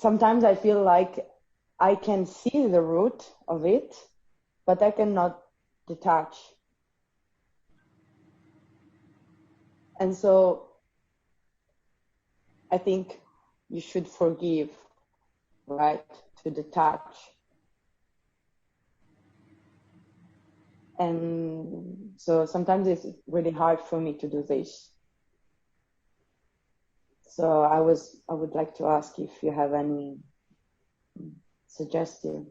sometimes I feel like I can see the root of it, but I cannot detach. And so I think you should forgive, right? To detach. And so sometimes it's really hard for me to do this. So I would like to ask if you have any suggestion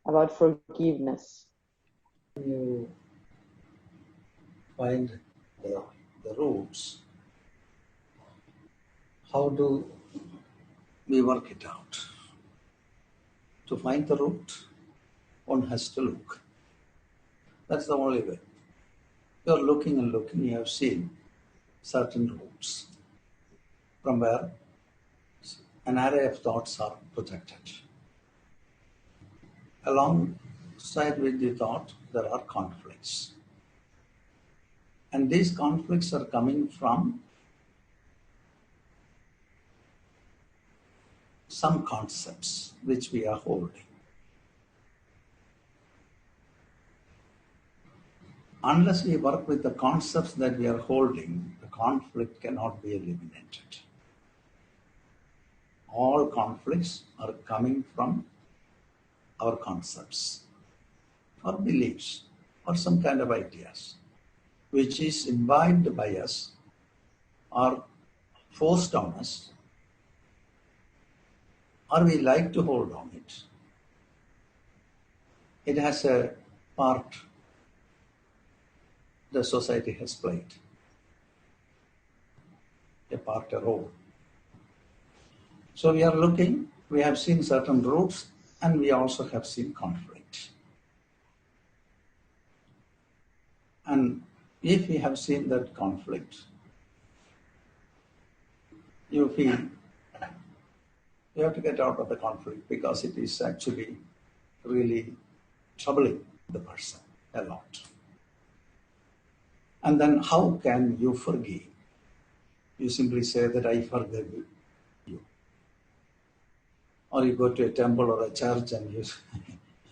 about forgiveness. You find the roots. How do we work it out? To find the root, one has to look. That's the only way. You're looking and looking, you have seen certain roots from where an array of thoughts are projected. Alongside with the thought, there are conflicts. And these conflicts are coming from some concepts which we are holding. Unless we work with the concepts that we are holding, the conflict cannot be eliminated. All conflicts are coming from our concepts, or beliefs, or some kind of ideas, which is imbibed by us or forced on us, or we like to hold on it. It has a part the society has played, a role. So we are looking, we have seen certain roots, and we also have seen conflict. And if we have seen that conflict, you feel you have to get out of the conflict because it is actually really troubling the person a lot. And then how can you forgive? You simply say that I forgive you. Or you go to a temple or a church and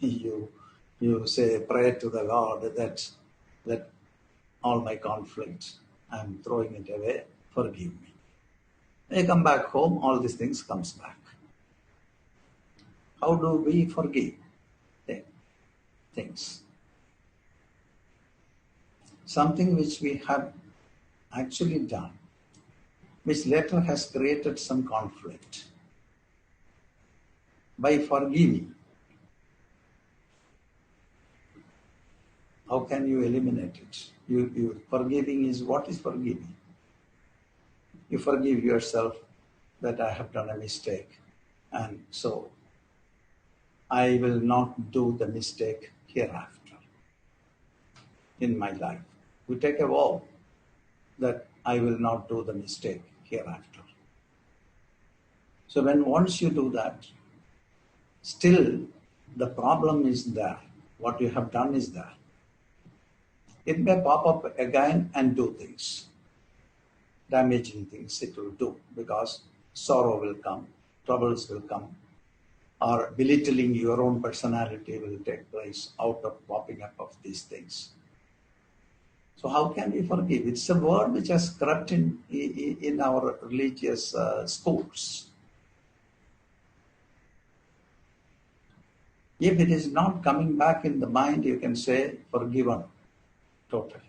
you say a prayer to the Lord that all my conflict, I'm throwing it away, forgive me. When you come back home, all these things comes back. How do we forgive things? Something which we have actually done, which later has created some conflict. By forgiving, how can you eliminate it? Forgiving is, what is forgiving? You forgive yourself that I have done a mistake, and so I will not do the mistake hereafter in my life. We take a vow that I will not do the mistake hereafter. So when once you do that, still the problem is there. What you have done is there. It may pop up again and do things. Damaging things it will do, because sorrow will come, troubles will come, or belittling your own personality will take place out of popping up of these things. So how can we forgive? It's a word which has crept in our religious schools. If it is not coming back in the mind, you can say forgiven totally.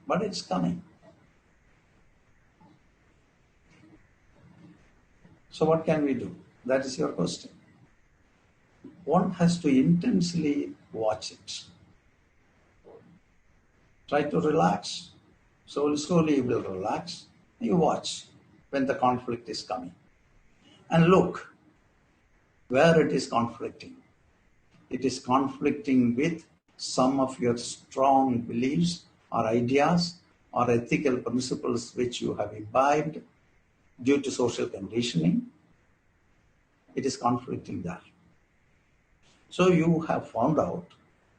But it's coming. So what can we do? That is your question. One has to intensely watch it. Try to relax. Slowly you will relax. You watch when the conflict is coming. And look where it is conflicting. It is conflicting with some of your strong beliefs or ideas or ethical principles which you have imbibed due to social conditioning. It is conflicting there. So you have found out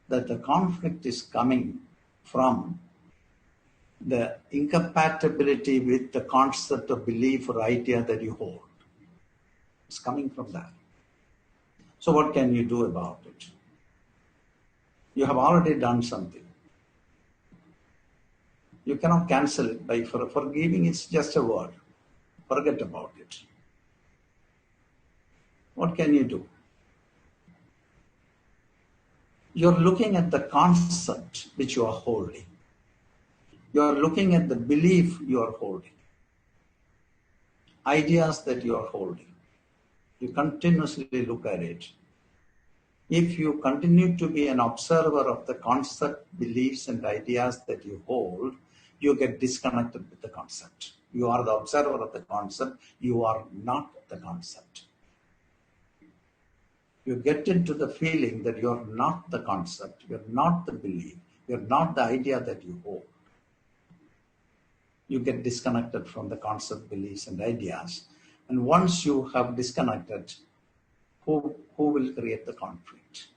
that the conflict is coming from the incompatibility with the concept of belief or idea that you hold. It's coming from that. So what can you do about it? You have already done something. You cannot cancel it by forgiving. It's just a word. Forget about it. What can you do? You're looking at the concept which you are holding. You're looking at the belief you are holding. Ideas that you are holding. You continuously look at it. If you continue to be an observer of the concept, beliefs, and ideas that you hold, you get disconnected with the concept. You are the observer of the concept. You are not the concept. You get into the feeling that you're not the concept, you're not the belief, you're not the idea that you hold. You get disconnected from the concept, beliefs, and ideas. And once you have disconnected, who will create the conflict?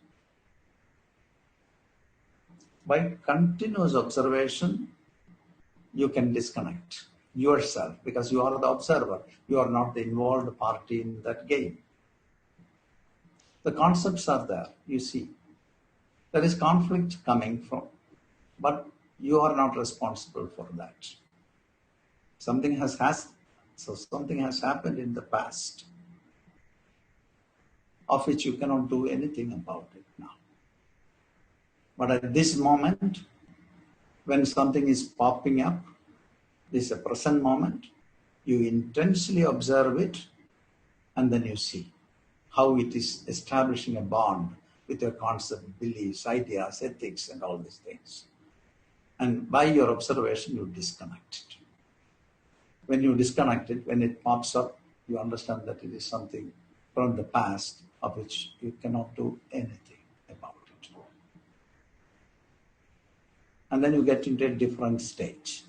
By continuous observation, you can disconnect yourself because you are the observer. You are not the involved party in that game. The concepts are there, you see. There is conflict coming from, but you are not responsible for that. Something has happened in the past of which you cannot do anything about it now. But at this moment, when something is popping up, this is a present moment, you intensely observe it, and then you see how it is establishing a bond with your concept, beliefs, ideas, ethics, and all these things. And by your observation, you disconnect it. When you disconnect it, when it pops up, you understand that it is something from the past of which you cannot do anything about it. And then you get into a different stage.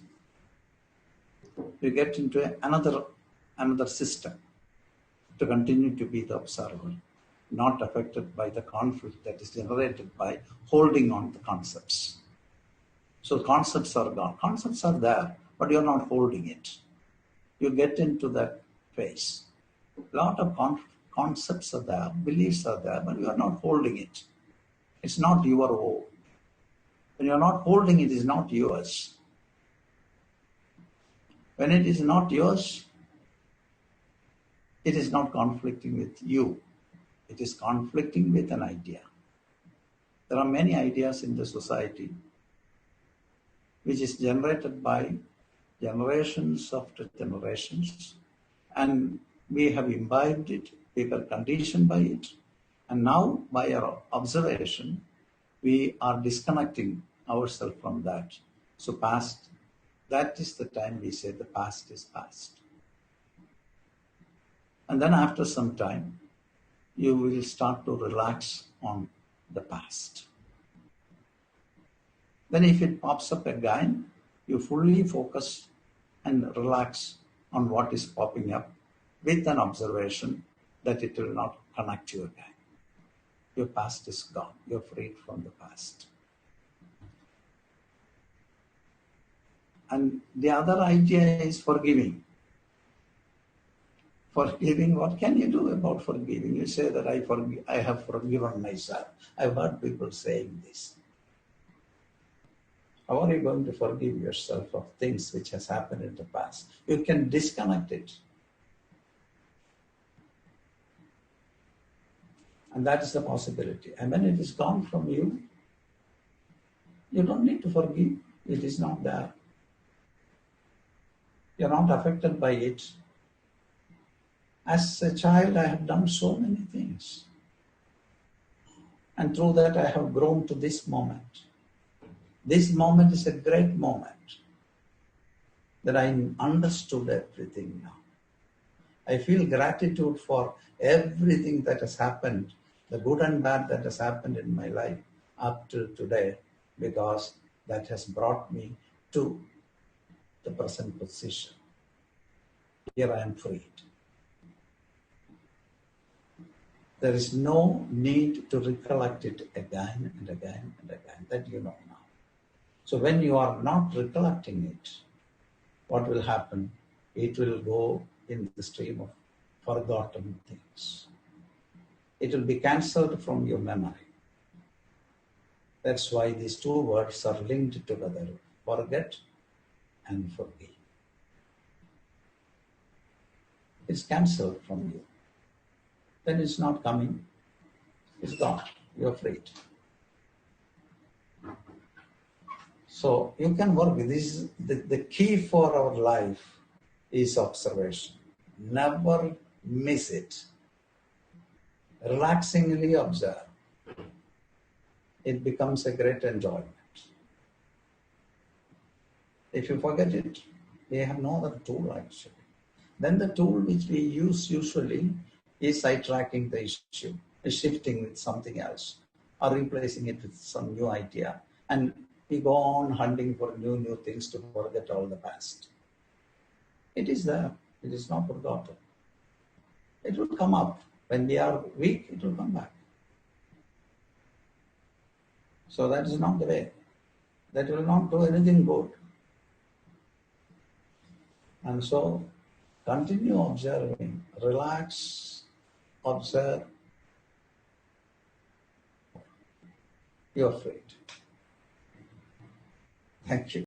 You get into another system to continue to be the observer, not affected by the conflict that is generated by holding on to concepts. So concepts are gone. Concepts are there, but you're not holding it. You get into that phase. A lot of concepts are there, beliefs are there, but you are not holding it. It's not your own. When you're not holding it, it's not yours. When it is not yours, it is not conflicting with you. It is conflicting with an idea. There are many ideas in the society which is generated by generations after generations, and we have imbibed it, people conditioned by it, and now by our observation, we are disconnecting ourselves from that. So past, that is the time we say the past is past. And then after some time, you will start to relax on the past. Then if it pops up again, you fully focus and relax on what is popping up with an observation that it will not connect you again. Your past is gone. You're freed from the past. And the other idea is forgiving. Forgiving, what can you do about forgiving? You say that I have forgiven myself. I've heard people saying this. How are you going to forgive yourself of things which has happened in the past? You can disconnect it. And that is the possibility. And when it is gone from you, you don't need to forgive. It is not there. You're not affected by it. As a child, I have done so many things. And through that, I have grown to this moment. This moment is a great moment that I understood everything now. I feel gratitude for everything that has happened, the good and bad that has happened in my life up to today, because that has brought me to the present position. Here I am freed. There is no need to recollect it again and again and again. That you know now. So when you are not recollecting it, what will happen? It will go in the stream of forgotten things. It will be cancelled from your memory. That's why these two words are linked together, forget and forgive. It's cancelled from you. Then it's not coming, it's gone. You're freed. So you can work with this. The key for our life is observation. Never miss it. Relaxingly observe. It becomes a great enjoyment. If you forget it, we have no other tool actually. Then the tool which we use usually is sidetracking the issue, shifting with something else, or replacing it with some new idea. And we go on hunting for new things to forget all the past. It is there. It is not forgotten. It will come up. When we are weak, it will come back. So that is not the way. That will not do anything good. And so continue observing. Relax, observe. You're freed. Thank you.